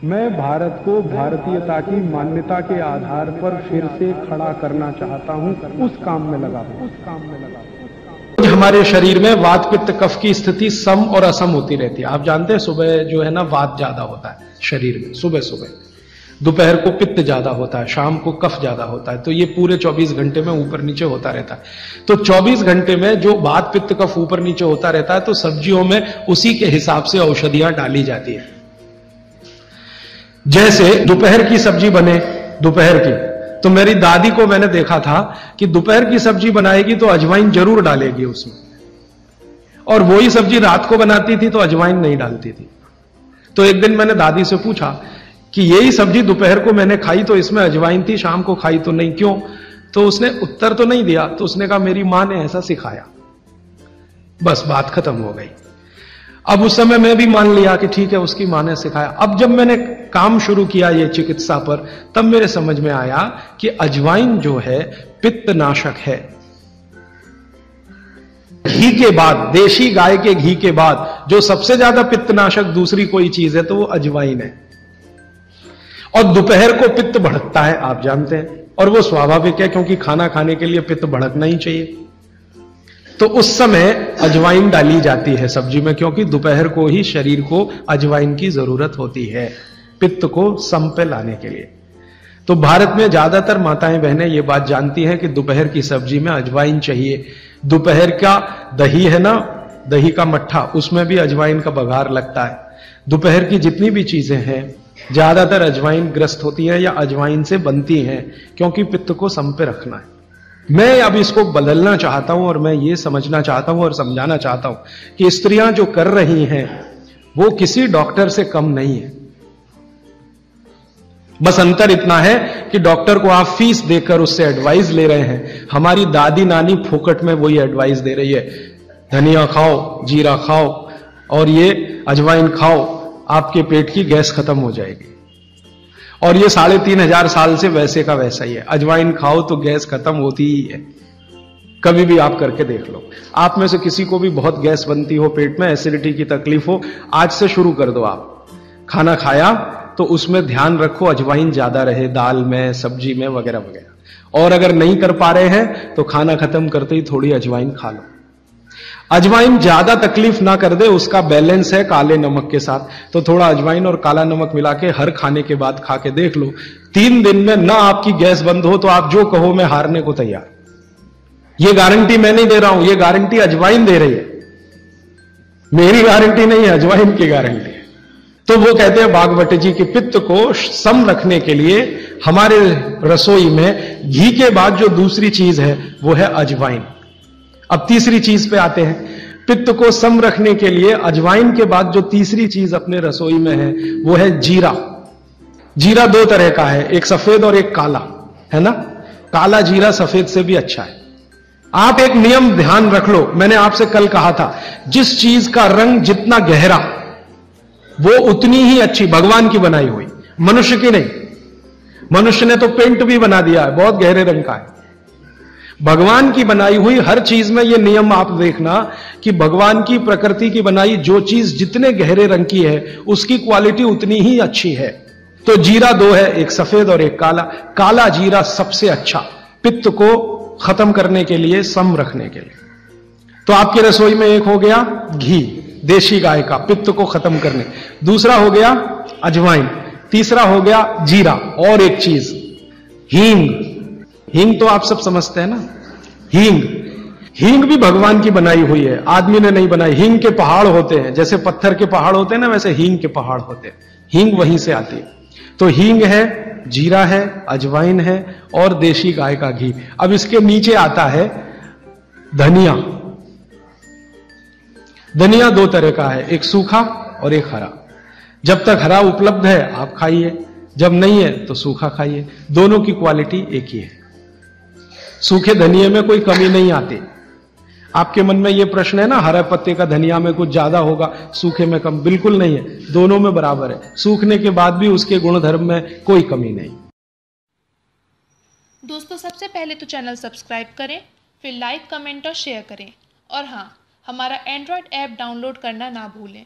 मैं भारत को भारतीयता की मान्यता के आधार पर फिर से खड़ा करना चाहता हूं, उस काम में लगा हूं। हमारे शरीर में वात पित्त कफ की स्थिति सम और असम होती रहती है। आप जानते हैं सुबह जो है ना वात ज्यादा होता है शरीर में, सुबह सुबह। दोपहर को पित्त ज्यादा होता है, शाम को कफ ज्यादा होता है। तो ये पूरे 24 घंटे में ऊपर नीचे होता रहता है। तो 24 घंटे में जो वात पित्त कफ ऊपर नीचे होता रहता है, तो सब्जियों में उसी के हिसाब से औषधियां डाली जाती है। जैसे दोपहर की सब्जी बने, दोपहर की, तो मेरी दादी को मैंने देखा था कि दोपहर की सब्जी बनाएगी तो अजवाइन जरूर डालेगी उसमें, और वही सब्जी रात को बनाती थी तो अजवाइन नहीं डालती थी। तो एक दिन मैंने दादी से पूछा कि यही सब्जी दोपहर को मैंने खाई तो इसमें अजवाइन थी, शाम को खाई तो नहीं, क्यों? तो उसने उत्तर तो नहीं दिया। तो उसने कहा मेरी मां ने ऐसा सिखाया। बस बात खत्म हो गई। अब उस समय मैं भी मान लिया कि ठीक है, उसकी मां ने सिखाया। अब जब मैंने काम शुरू किया ये चिकित्सा पर, तब मेरे समझ में आया कि अजवाइन जो है पित्तनाशक है। घी के बाद, देशी गाय के घी के बाद जो सबसे ज्यादा पित्तनाशक दूसरी कोई चीज है तो वो अजवाइन है। और दोपहर को पित्त भड़कता है, आप जानते हैं, और वो स्वाभाविक है क्योंकि खाना खाने के लिए पित्त भड़कना ही चाहिए। तो उस समय अजवाइन डाली जाती है सब्जी में, क्योंकि दोपहर को ही शरीर को अजवाइन की जरूरत होती है पित्त को सम पे लाने के लिए। तो भारत में ज्यादातर माताएं बहनें ये बात जानती हैं कि दोपहर की सब्जी में अजवाइन चाहिए। दोपहर का दही है ना, दही का मट्ठा, उसमें भी अजवाइन का बघार लगता है। दोपहर की जितनी भी चीजें हैं ज्यादातर अजवाइन ग्रस्त होती हैं या अजवाइन से बनती हैं, क्योंकि पित्त को सम पे रखना है। मैं अब इसको बदलना चाहता हूं और मैं ये समझना चाहता हूं और समझाना चाहता हूं कि स्त्रियां जो कर रही हैं वो किसी डॉक्टर से कम नहीं है। बस अंतर इतना है कि डॉक्टर को आप फीस देकर उससे एडवाइस ले रहे हैं। हमारी दादी नानी फोकट में वही एडवाइस दे रही है, धनिया खाओ, जीरा खाओ और ये अजवाइन खाओ, आपके पेट की गैस खत्म हो जाएगी। और ये 3500 साल से वैसे का वैसा ही है। अजवाइन खाओ तो गैस खत्म होती ही है, कभी भी आप करके देख लो। आप में से किसी को भी बहुत गैस बनती हो, पेट में एसिडिटी की तकलीफ हो, आज से शुरू कर दो। आप खाना खाया तो उसमें ध्यान रखो अजवाइन ज्यादा रहे, दाल में, सब्जी में, वगैरह वगैरह। और अगर नहीं कर पा रहे हैं तो खाना खत्म करते ही थोड़ी अजवाइन खा लो। अजवाइन ज्यादा तकलीफ ना कर दे, उसका बैलेंस है काले नमक के साथ। तो थोड़ा अजवाइन और काला नमक मिला के हर खाने के बाद खा के देख लो। 3 दिन में ना आपकी गैस बंद हो तो आप जो कहो मैं हारने को तैयार। ये गारंटी मैं नहीं दे रहा हूं, ये गारंटी अजवाइन दे रही है, मेरी गारंटी नहीं है, अजवाइन की गारंटी है। तो वो कहते हैं बागवट जी कि पित्त को सम रखने के लिए हमारे रसोई में घी के बाद जो दूसरी चीज है वो है अजवाइन। अब तीसरी चीज पे आते हैं। पित्त को सम रखने के लिए अजवाइन के बाद जो तीसरी चीज अपने रसोई में है वो है जीरा। जीरा 2 तरह का है, एक सफेद और एक काला, है ना। काला जीरा सफेद से भी अच्छा है। आप एक नियम ध्यान रख लो, मैंने आपसे कल कहा था, जिस चीज का रंग जितना गहरा वो उतनी ही अच्छी, भगवान की बनाई हुई, मनुष्य की नहीं। मनुष्य ने तो पेंट भी बना दिया है, बहुत गहरे रंग का है। भगवान की बनाई हुई हर चीज में ये नियम आप देखना कि भगवान की प्रकृति की बनाई जो चीज जितने गहरे रंग की है उसकी क्वालिटी उतनी ही अच्छी है। तो जीरा 2 है, एक सफेद और एक काला। काला जीरा सबसे अच्छा, पित्त को खत्म करने के लिए, सम रखने के लिए। तो आपकी रसोई में एक हो गया घी देशी गाय का, पित्त को खत्म करने। दूसरा हो गया अजवाइन, तीसरा हो गया जीरा, और एक चीज हींग। हींग तो आप सब समझते हैं ना, हींग। हींग भी भगवान की बनाई हुई है, आदमी ने नहीं बनाई। हींग के पहाड़ होते हैं, जैसे पत्थर के पहाड़ होते हैं ना, वैसे हींग के पहाड़ होते हैं। हींग वहीं से आती है। तो हींग है, जीरा है, अजवाइन है और देशी गाय का घी। अब इसके नीचे आता है धनिया। धनिया 2 तरह का है, एक सूखा और एक हरा। जब तक हरा उपलब्ध है आप खाइए, जब नहीं है तो सूखा खाइए, दोनों की क्वालिटी एक ही है। सूखे धनिये में कोई कमी नहीं आती। आपके मन में यह प्रश्न है ना, हरे पत्ते का धनिया में कुछ ज्यादा होगा, सूखे में कम, बिल्कुल नहीं है, दोनों में बराबर है। सूखने के बाद भी उसके गुणधर्म में कोई कमी नहीं। दोस्तों, सबसे पहले तो चैनल सब्सक्राइब करें, फिर लाइक, कमेंट और शेयर करें। और हाँ, हमारा एंड्रॉयड ऐप डाउनलोड करना ना भूलें।